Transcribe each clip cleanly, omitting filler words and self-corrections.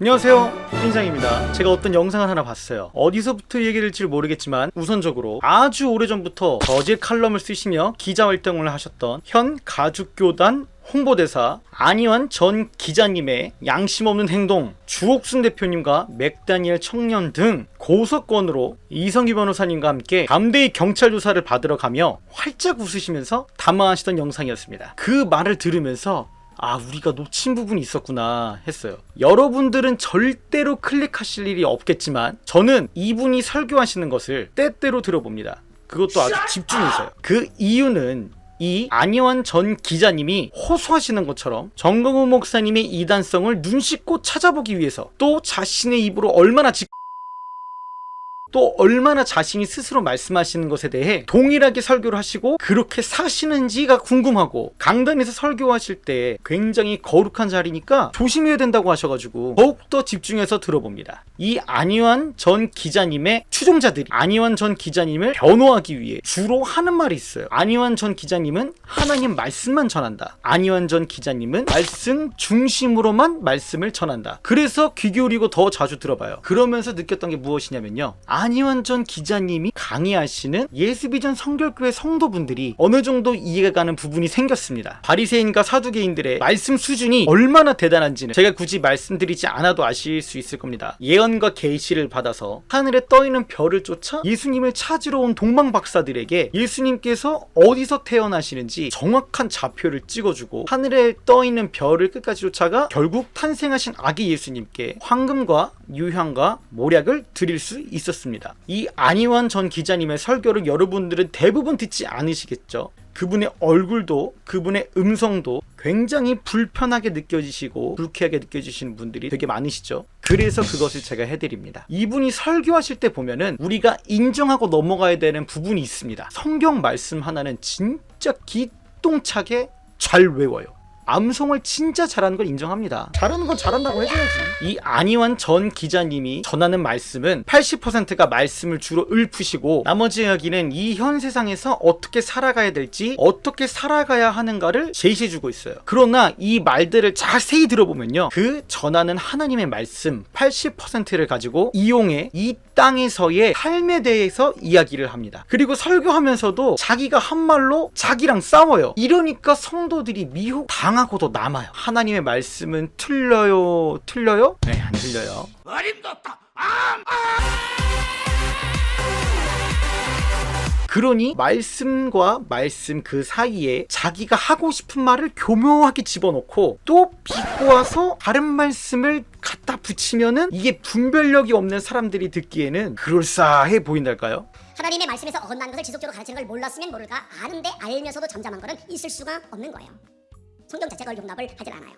안녕하세요, 빈장입니다. 제가 어떤 영상을 하나 봤어요. 어디서부터 얘기를 할지 모르겠지만 우선적으로 아주 오래전부터 저질 칼럼을 쓰시며 기자 활동을 하셨던 현 가죽교단 홍보대사 안희환 전 기자님의 양심 없는 행동, 주옥순 대표님과 맥다니엘 청년 등 고소건으로 이성기 변호사님과 함께 담대히 경찰 조사를 받으러 가며 활짝 웃으시면서 담화하시던 영상이었습니다. 그 말을 들으면서 우리가 놓친 부분이 있었구나 했어요. 여러분들은 절대로 클릭하실 일이 없겠지만 저는 이분이 설교하시는 것을 때때로 들어봅니다. 그것도 아주 집중해서요. 그 이유는 이 안희환 전 기자님이 호소하시는 것처럼 정강훈 목사님의 이단성을 눈씻고 찾아보기 위해서 또 자신의 입으로 얼마나 자신이 스스로 말씀하시는 것에 대해 동일하게 설교를 하시고 그렇게 사시는지가 궁금하고, 강단에서 설교하실 때 굉장히 거룩한 자리니까 조심해야 된다고 하셔가지고 더욱더 집중해서 들어봅니다. 이 안희환 전 기자님의 추종자들이 안희환 전 기자님을 변호하기 위해 주로 하는 말이 있어요. 안희환 전 기자님은 하나님 말씀만 전한다. 안희환 전 기자님은 말씀 중심으로만 말씀을 전한다. 그래서 귀 기울이고 더 자주 들어봐요. 그러면서 느꼈던 게 무엇이냐면요, 안희환 전 기자님이 강의하시는 예수비전 성결교회 성도분들이 어느 정도 이해가 가는 부분이 생겼습니다. 바리새인과 사두개인들의 말씀 수준이 얼마나 대단한지는 제가 굳이 말씀드리지 않아도 아실 수 있을 겁니다. 예언과 계시를 받아서 하늘에 떠있는 별을 쫓아 예수님을 찾으러 온 동방박사들에게 예수님께서 어디서 태어나시는지 정확한 좌표를 찍어주고 하늘에 떠있는 별을 끝까지 쫓아가 결국 탄생하신 아기 예수님께 황금과 유향과 모략을 드릴 수 있었습니다. 이 안희환 전 기자님의 설교를 여러분들은 대부분 듣지 않으시겠죠. 그분의 얼굴도 그분의 음성도 굉장히 불편하게 느껴지시고 불쾌하게 느껴지시는 분들이 되게 많으시죠. 그래서 그것을 제가 해드립니다. 이분이 설교하실 때 보면은 우리가 인정하고 넘어가야 되는 부분이 있습니다. 성경 말씀 하나는 진짜 기똥차게 잘 외워요. 암송을 진짜 잘하는 걸 인정합니다. 잘하는 건 잘한다고 해줘야지. 이 안희환 전 기자님이 전하는 말씀은 80%가 말씀을 주로 읊으시고 나머지 이야기는 이 현 세상에서 어떻게 살아가야 될지, 어떻게 살아가야 하는가를 제시해주고 있어요. 그러나 이 말들을 자세히 들어보면요, 그 전하는 하나님의 말씀 80%를 가지고 이용해 이 땅에서의 삶에 대해서 이야기를 합니다. 그리고 설교하면서도 자기가 한 말로 자기랑 싸워요. 이러니까 성도들이 미혹 당하고도 남아요. 하나님의 말씀은 틀려요? 네, 안 틀려요. 그러니 말씀과 말씀 그 사이에 자기가 하고 싶은 말을 교묘하게 집어넣고 또 비꼬아서 다른 말씀을 갖다 붙이면은 이게 분별력이 없는 사람들이 듣기에는 그럴싸해 보인달까요? 하나님의 말씀에서 어긋나는 것을 지속적으로 가르치는 걸 몰랐으면 모를까, 아는데 알면서도 잠잠한 것은 있을 수가 없는 거예요. 성경 자체가 용납을 하질 않아요.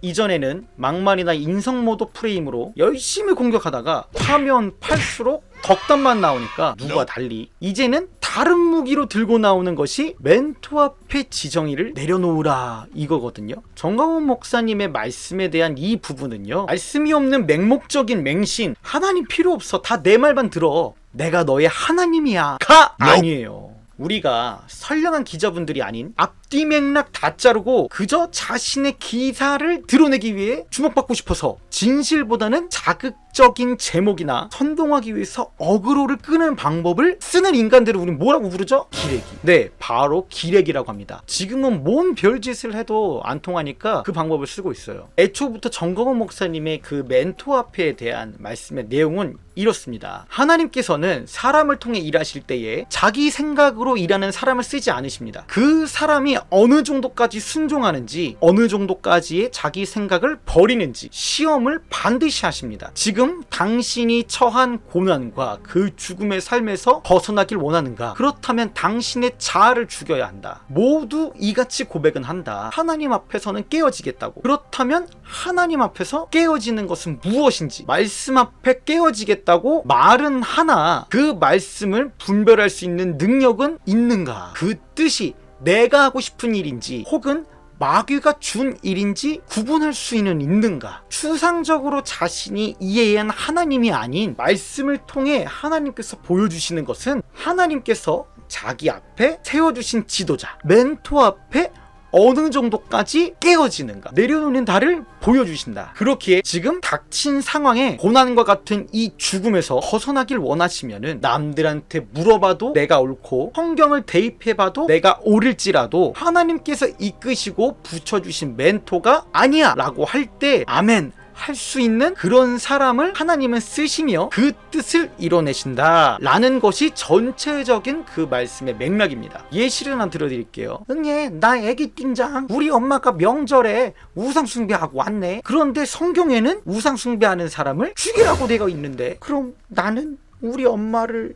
이전에는 막말이나 인성모독 프레임으로 열심히 공격하다가 파면 팔수록 덕담만 나오니까 누가 달리 이제는 다른 무기로 들고 나오는 것이 멘토 앞에 지정의를 내려놓으라 이거거든요. 정강훈 목사님의 말씀에 대한 이 부분은요, 말씀이 없는 맹목적인 맹신, 하나님 필요 없어, 다 내 말만 들어, 내가 너의 하나님이야 가 아니에요. 우리가 선량한 기자분들이 아닌 앞뒤 맥락 다 자르고 그저 자신의 기사를 드러내기 위해 주목받고 싶어서 진실보다는 자극적인 제목이나 선동하기 위해서 어그로를 끄는 방법을 쓰는 인간들을 우린 뭐라고 부르죠? 기레기. 네, 바로 기레기라고 합니다. 지금은 뭔 별짓을 해도 안 통하니까 그 방법을 쓰고 있어요. 애초부터 정강훈 목사님의 그 멘토 앞에 대한 말씀의 내용은 이렇습니다. 하나님께서는 사람을 통해 일하실 때에 자기 생각으로 일하는 사람을 쓰지 않으십니다. 그 사람이 어느 정도까지 순종하는지, 어느 정도까지의 자기 생각을 버리는지 시험을 반드시 하십니다. 지금 당신이 처한 고난과 그 죽음의 삶에서 벗어나길 원하는가? 그렇다면 당신의 자아를 죽여야 한다. 모두 이같이 고백은 한다. 하나님 앞에서는 깨어지겠다고. 그렇다면 하나님 앞에서 깨어지는 것은 무엇인지, 말씀 앞에 깨어지겠다고 말은 하나 그 말씀을 분별할 수 있는 능력은 있는가? 그 뜻이 내가 하고 싶은 일인지 혹은 마귀가 준 일인지 구분할 수 있는가? 추상적으로 자신이 이해한 하나님이 아닌 말씀을 통해 하나님께서 보여주시는 것은 하나님께서 자기 앞에 세워주신 지도자, 멘토 앞에 어느 정도까지 깨어지는가, 내려놓는 달을 보여주신다. 그렇기에 지금 닥친 상황에 고난과 같은 이 죽음에서 벗어나길 원하시면은 남들한테 물어봐도 내가 옳고 성경을 대입해봐도 내가 옳을지라도 하나님께서 이끄시고 붙여주신 멘토가 아니야 라고 할 때 아멘 할 수 있는 그런 사람을 하나님은 쓰시며 그 뜻을 이뤄내신다 라는 것이 전체적인 그 말씀의 맥락입니다. 예시를 하나 들어드릴게요. 응애, 나 애기 띵장 우리 엄마가 명절에 우상숭배하고 왔네. 그런데 성경에는 우상숭배하는 사람을 죽이라고 되어 있는데 그럼 나는 우리 엄마를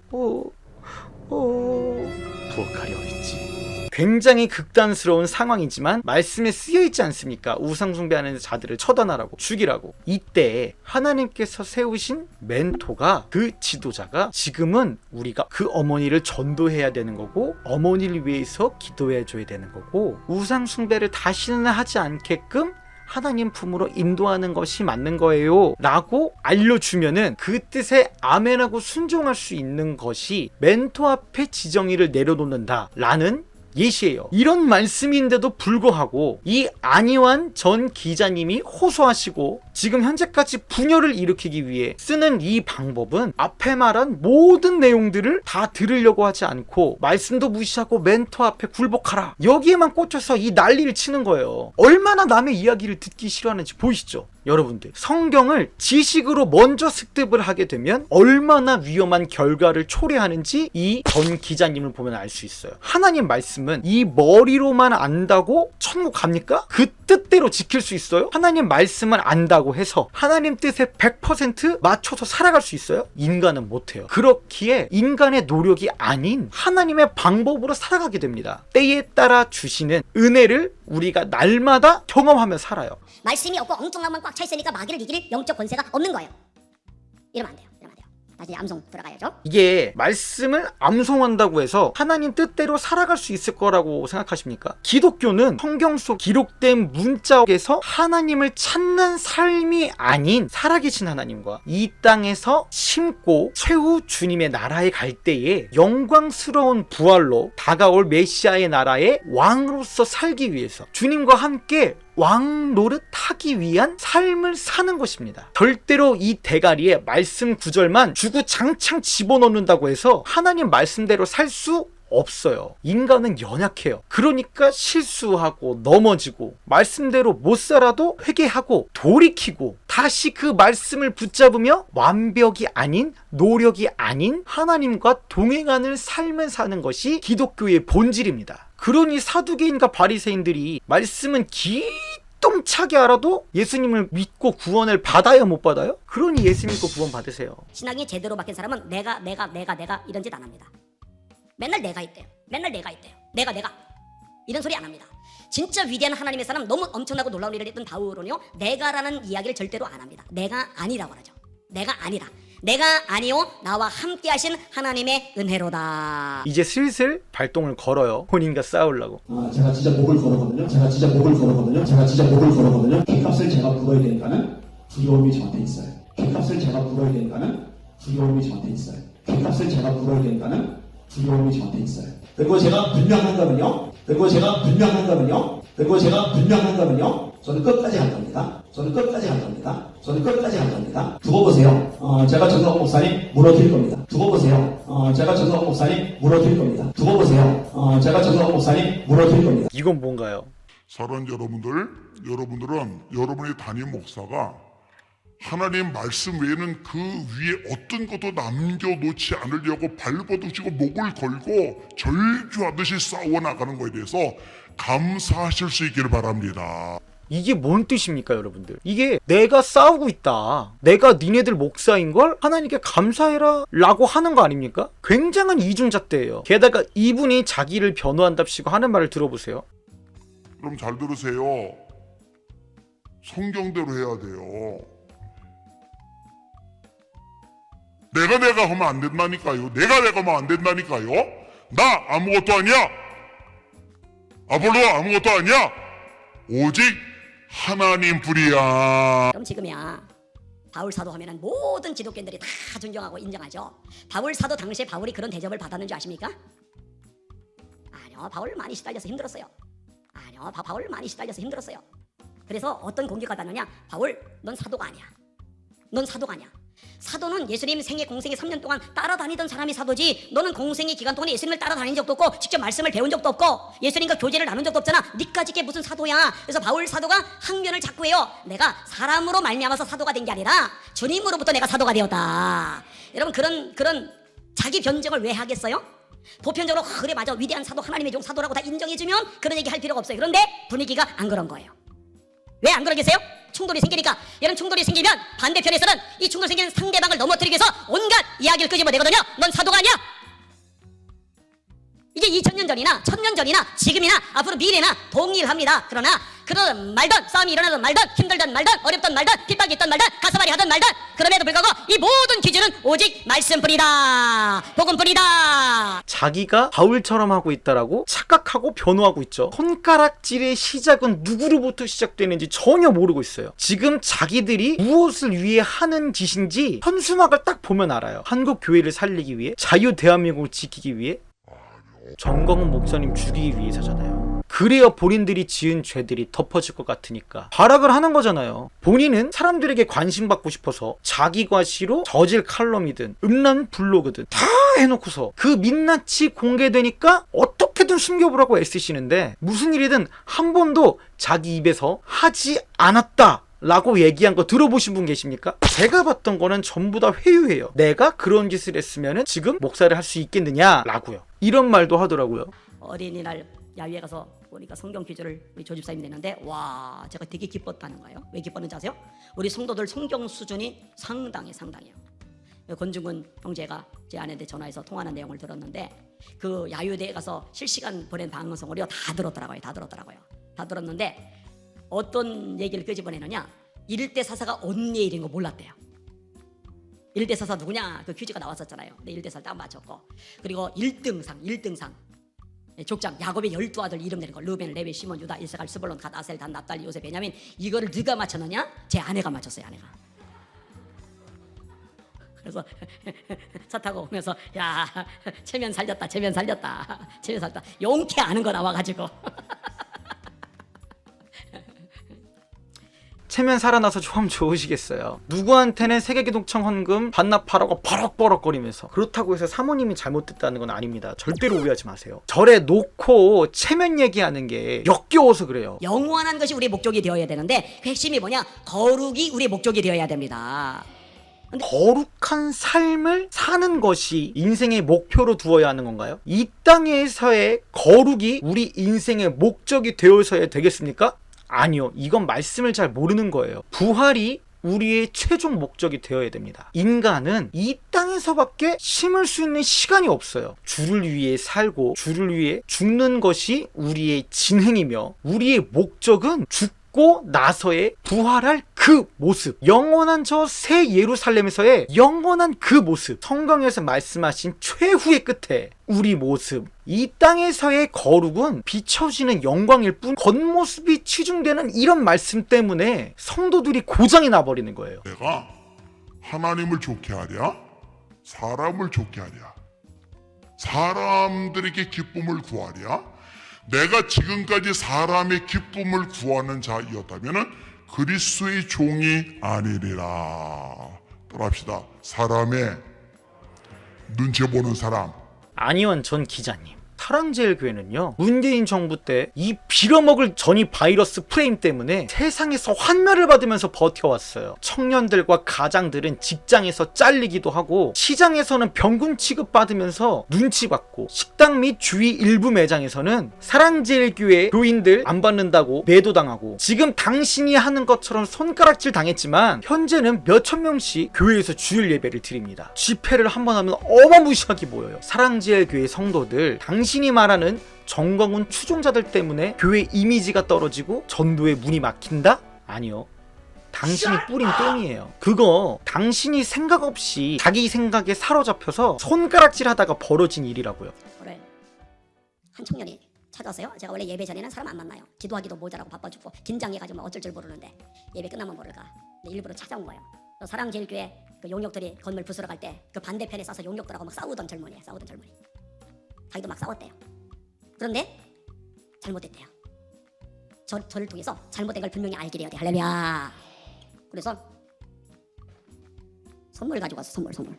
부엌하려 했지. 굉장히 극단스러운 상황이지만 말씀에 쓰여있지 않습니까? 우상숭배하는 자들을 처단하라고, 죽이라고. 이때 하나님께서 세우신 멘토가, 그 지도자가 지금은 우리가 그 어머니를 전도해야 되는 거고 어머니를 위해서 기도해 줘야 되는 거고 우상숭배를 다시는 하지 않게끔 하나님 품으로 인도하는 것이 맞는 거예요 라고 알려주면은 그 뜻에 아멘하고 순종할 수 있는 것이 멘토 앞에 지정의를 내려놓는다 라는 예시예요. 이런 말씀인데도 불구하고 이 안희환 전 기자님이 호소하시고 지금 현재까지 분열을 일으키기 위해 쓰는 이 방법은 앞에 말한 모든 내용들을 다 들으려고 하지 않고 말씀도 무시하고 멘토 앞에 굴복하라, 여기에만 꽂혀서 이 난리를 치는 거예요. 얼마나 남의 이야기를 듣기 싫어하는지 보이시죠? 여러분들, 성경을 지식으로 먼저 습득을 하게 되면 얼마나 위험한 결과를 초래하는지 이 전 기자님을 보면 알 수 있어요. 하나님 말씀은 이 머리로만 안다고 천국 갑니까? 그 뜻대로 지킬 수 있어요? 하나님 말씀을 안다고 해서 하나님 뜻에 100% 맞춰서 살아갈 수 있어요? 인간은 못해요. 그렇기에 인간의 노력이 아닌 하나님의 방법으로 살아가게 됩니다. 때에 따라 주시는 은혜를 우리가 날마다 경험하며 살아요. 말씀이 없고 엉뚱한 것만 꽉 차 있으니까 마귀를 이길 영적 권세가 없는 거예요. 이러면 안 돼요. 다시 암송 들어가야죠. 이게 말씀을 암송한다고 해서 하나님 뜻대로 살아갈 수 있을 거라고 생각하십니까? 기독교는 성경 속 기록된 문자에서 하나님을 찾는 삶이 아닌 살아계신 하나님과 이 땅에서 심고 최후 주님의 나라에 갈 때에 영광스러운 부활로 다가올 메시아의 나라의 왕으로서 살기 위해서 주님과 함께 왕 노릇 하기 위한 삶을 사는 것입니다. 절대로 이 대가리에 말씀 구절만 주구장창 집어넣는다고 해서 하나님 말씀대로 살 수 없어요. 인간은 연약해요. 그러니까 실수하고 넘어지고 말씀대로 못 살아도 회개하고 돌이키고 다시 그 말씀을 붙잡으며 완벽이 아닌, 노력이 아닌 하나님과 동행하는 삶을 사는 것이 기독교의 본질입니다. 그러니 사두개인과 바리새인들이 말씀은 기똥차게 알아도 예수님을 믿고 구원을 받아요, 못 받아요? 그러니 예수 믿고 구원 받으세요. 신앙이 제대로 바뀐 사람은 내가 이런 짓 안 합니다. 맨날 내가 있대요. 내가 이런 소리 안 합니다. 진짜 위대한 하나님의 사람, 너무 엄청나고 놀라운 일을 했던 바울은요, 내가라는 이야기를 절대로 안 합니다. 내가 아니라고 하죠. 내가 아니다. 내가 아니요 나와 함께 하신 하나님의 은혜로다. 이제 슬슬 발동을 걸어요. 본인과 싸우려고. 제가 진짜 목을 걸었거든요. 깃값을 제가 물어야 되니까는 두려움이 저한테 있어요. 그리고 제가 분명한다면요. 저는 끝까지 할 겁니다. 두고 보세요. 제가 정광 목사님 무너뜨릴 겁니다. 이건 뭔가요? 사랑하는 여러분들은 여러분의 담임 목사가 하나님 말씀 외에는 그 위에 어떤 것도 남겨놓지 않으려고 발버둥치고 목을 걸고 절규하듯이 싸워나가는 것에 대해서 감사하실 수 있기를 바랍니다. 이게 뭔 뜻입니까, 여러분들? 이게 내가 싸우고 있다, 내가 니네들 목사인걸 하나님께 감사해라 라고 하는 거 아닙니까? 굉장한 이중잣대예요. 게다가 이분이 자기를 변호한답시고 하는 말을 들어보세요. 그럼 잘 들으세요. 성경대로 해야 돼요. 내가 하면 안 된다니까요. 나 아무것도 아니야. 아볼로가 아무것도 아니야. 오직 하나님 뿐이야. 그럼 지금이야 바울 사도 하면은 모든 기독교인들이 다 존경하고 인정하죠. 바울 사도 당시에 바울이 그런 대접을 받았는 줄 아십니까? 아니요, 바울 많이 시달려서 힘들었어요. 아니요, 바울 많이 시달려서 힘들었어요. 그래서 어떤 공격을 받느냐? 바울, 넌 사도가 아니야. 넌 사도가 아니야. 사도는 예수님 생애 공생애 3년 동안 따라다니던 사람이 사도지, 너는 공생의 기간 동안에 예수님을 따라다닌 적도 없고 직접 말씀을 배운 적도 없고 예수님과 교제를 나눈 적도 없잖아. 니까지 게 무슨 사도야. 그래서 바울 사도가 항변을 자꾸 해요. 내가 사람으로 말미암아서 사도가 된 게 아니라 주님으로부터 내가 사도가 되었다. 여러분, 그런 자기 변증을 왜 하겠어요? 보편적으로 그래 맞아, 위대한 사도, 하나님의 종 사도라고 다 인정해주면 그런 얘기 할 필요가 없어요. 그런데 분위기가 안 그런 거예요. 왜 안 그러겠어요? 충돌이 생기니까. 이런 충돌이 생기면 반대편에서는 이 충돌 생기는 상대방을 넘어뜨리기 위해서 온갖 이야기를 끄집어내거든요. 넌 사도가 아니야. 이게 2000년 전이나 1000년 전이나 지금이나 앞으로 미래나 동일합니다. 그러나 그러든 말든, 싸움이 일어나든 말든, 힘들든 말든, 어렵든 말든, 핍박이 있든 말든, 가슴앓이 하든 말든, 그럼에도 불구하고 이 모든 기준은 오직 말씀뿐이다, 복음뿐이다. 자기가 바울처럼 하고 있다라고 착각하고 변호하고 있죠. 손가락질의 시작은 누구로부터 시작되는지 전혀 모르고 있어요. 지금 자기들이 무엇을 위해 하는 짓인지 현수막을 딱 보면 알아요. 한국 교회를 살리기 위해, 자유 대한민국을 지키기 위해, 정광훈 목사님 죽이기 위해서잖아요. 그래야 본인들이 지은 죄들이 덮어질 것 같으니까 발악을 하는 거잖아요. 본인은 사람들에게 관심 받고 싶어서 자기 과시로 저질 칼럼이든 음란 블로그든 다 해놓고서 그 민낯이 공개되니까 어떻게든 숨겨보라고 애쓰시는데, 무슨 일이든 한 번도 자기 입에서 하지 않았다 라고 얘기한 거 들어보신 분 계십니까? 제가 봤던 거는 전부 다 회유예요. 내가 그런 짓을 했으면 지금 목사를 할 수 있겠느냐 라고요. 이런 말도 하더라고요. 어린이날 야유회 가서 보니까 성경 퀴즈를 우리 조집사님이 내는데, 와, 제가 되게 기뻤다는 거예요. 왜 기뻤는지 아세요? 우리 성도들 성경 수준이 상당해요. 권중근 형제가 제 아내한테 전화해서 통화하는 내용을 들었는데, 그 야유대에 가서 실시간 보낸 방송을 다 들었더라고요. 다 들었는데 어떤 얘기를 끄집어내느냐, 1대 사사가 언니의 일인 거 몰랐대요. 1대 사사 누구냐, 그 퀴즈가 나왔었잖아요. 근데 1대 사사를 딱 맞췄고, 그리고 1등상 족장 야곱의 12아들 이름 내는 거, 르벤, 레위, 시몬, 유다, 이사갈, 스불론, 갓, 아셀, 단, 납달리, 요셉, 베냐민. 이거를 누가 맞췄느냐? 제 아내가 맞췄어요. 아내가. 그래서 차 타고 오면서, 야, 체면 살렸다. 용케 아는 거 나와가지고. 체면 살아나서 좀 좋으시겠어요. 누구한테는 세계기독청 헌금 반납하라고 버럭버럭거리면서, 그렇다고 해서 사모님이 잘못됐다는 건 아닙니다. 절대로 오해하지 마세요. 절에 놓고 체면 얘기하는 게 역겨워서 그래요. 영원한 것이 우리의 목적이 되어야 되는데, 그 핵심이 뭐냐? 거룩이 우리의 목적이 되어야 됩니다. 거룩한 삶을 사는 것이 인생의 목표로 두어야 하는 건가요? 이 땅에서의 거룩이 우리 인생의 목적이 되어서야 되겠습니까? 아니요. 이건 말씀을 잘 모르는 거예요. 부활이 우리의 최종 목적이 되어야 됩니다. 인간은 이 땅에서밖에 심을 수 있는 시간이 없어요. 주를 위해 살고 주를 위해 죽는 것이 우리의 진행이며, 우리의 목적은 죽고 나서의 부활할 그 모습, 영원한 저 새 예루살렘에서의 영원한 그 모습, 성경에서 말씀하신 최후의 끝에 우리 모습, 이 땅에서의 거룩은 비춰지는 영광일 뿐 겉모습이 치중되는 이런 말씀 때문에 성도들이 고장이 나버리는 거예요. 내가 하나님을 좋게 하랴, 사람을 좋게 하랴, 사람들에게 기쁨을 구하랴. 내가 지금까지 사람의 기쁨을 구하는 자이었다면 그리스도의 종이 아니리라. 또합시다. 사람의 눈치 보는 사람. 안희원 전 기자님, 사랑제일교회는요, 문재인 정부 때 이 빌어먹을 전이 바이러스 프레임 때문에 세상에서 환멸을 받으면서 버텨왔어요. 청년들과 가장들은 직장에서 잘리기도 하고, 시장에서는 병군 취급받으면서 눈치 받고, 식당 및 주위 일부 매장에서는 사랑제일교회 교인들 안 받는다고 매도당하고, 지금 당신이 하는 것처럼 손가락질 당했지만 현재는 몇천 명씩 교회에서 주일 예배를 드립니다. 집회를 한번 하면 어마무시하게 모여요. 사랑제일교회 성도들, 당신이 말하는 정광훈 추종자들 때문에 교회 이미지가 떨어지고 전도의 문이 막힌다? 아니요. 당신이 뿌린 똥이에요. 그거 당신이 생각 없이 자기 생각에 사로잡혀서 손가락질 하다가 벌어진 일이라고요. 올해 한 청년이 찾아왔어요. 제가 원래 예배 전에는 사람 안 만나요. 기도하기도 모자라고 바빠 죽고 긴장해가지고 어쩔 줄 모르는데, 예배 끝나면 모를까 근데 일부러 찾아온 거예요. 사랑제일교회 그 용역들이 건물 부수러 갈 때 그 반대편에 싸서 용역들하고 막 싸우던 젊은이. 자기도 막 싸웠대요. 그런데 잘못됐대요. 저를 통해서 잘못된 걸 분명히 알게 돼야 돼. 할렐루야. 그래서 선물 가지고 왔어. 선물.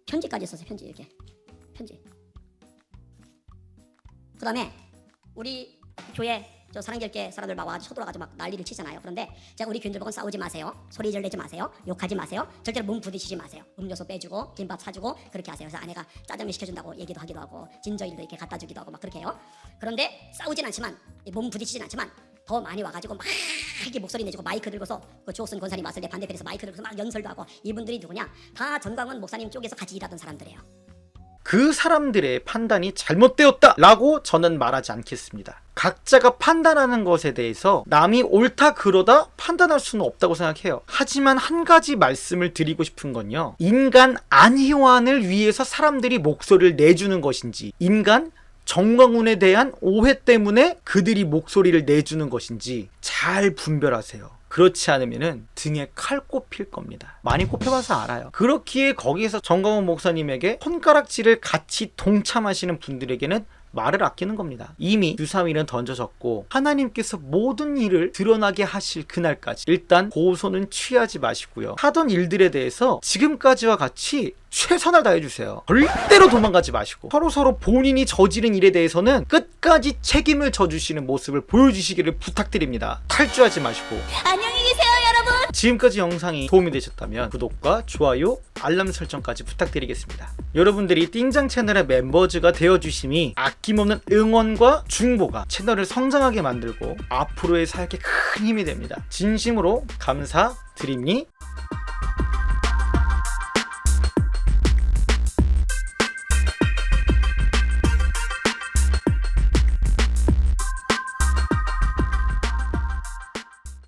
편지까지 썼어요. 편지 이렇게. 편지. 그다음에 우리 교회 저 사랑결계 사람들 막 와서 쳐들어가지고 막 난리를 치잖아요. 그런데 제가 우리 교인들 보고 싸우지 마세요. 소리질 내지 마세요. 욕하지 마세요. 절대로 몸 부딪히지 마세요. 음료수 빼주고 김밥 사주고 그렇게 하세요. 그래서 아내가 짜장면 시켜준다고 얘기도 하기도 하고 진저일도 이렇게 갖다 주기도 하고 막 그렇게 해요. 그런데 싸우진 않지만 몸 부딪히진 않지만 더 많이 와가지고 막 이렇게 목소리 내주고 마이크 들고서 그 주옥순 권사님 왔을 때 반대편에서 마이크 들고서 막 연설도 하고 이분들이 누구냐? 다 전광훈 목사님 쪽에서 같이 일하던 사람들이에요. 그 사람들의 판단이 잘못되었다라고 저는 말하지 않겠습니다. 각자가 판단하는 것에 대해서 남이 옳다 그러다 판단할 수는 없다고 생각해요. 하지만 한 가지 말씀을 드리고 싶은 건요. 인간 안희환을 위해서 사람들이 목소리를 내주는 것인지, 인간 정광훈에 대한 오해 때문에 그들이 목소리를 내주는 것인지 잘 분별하세요. 그렇지 않으면은 등에 칼 꼽힐 겁니다. 많이 꼽혀봐서 알아요. 그렇기에 거기에서 정광훈 목사님에게 손가락질을 같이 동참하시는 분들에게는 말을 아끼는 겁니다. 이미 주사위는 던져졌고 하나님께서 모든 일을 드러나게 하실 그날까지 일단 고소는 취하지 마시고요. 하던 일들에 대해서 지금까지와 같이 최선을 다해주세요. 절대로 도망가지 마시고 서로 본인이 저지른 일에 대해서는 끝까지 책임을 져주시는 모습을 보여주시기를 부탁드립니다. 탈주하지 마시고. 안녕히 계세요, 여러분. 지금까지 영상이 도움이 되셨다면 구독과 좋아요, 알람 설정까지 부탁드리겠습니다. 여러분들이 띵장 채널의 멤버즈가 되어주심이 아낌없는 응원과 중보가 채널을 성장하게 만들고 앞으로의 사역에 큰 힘이 됩니다. 진심으로 감사드립니다.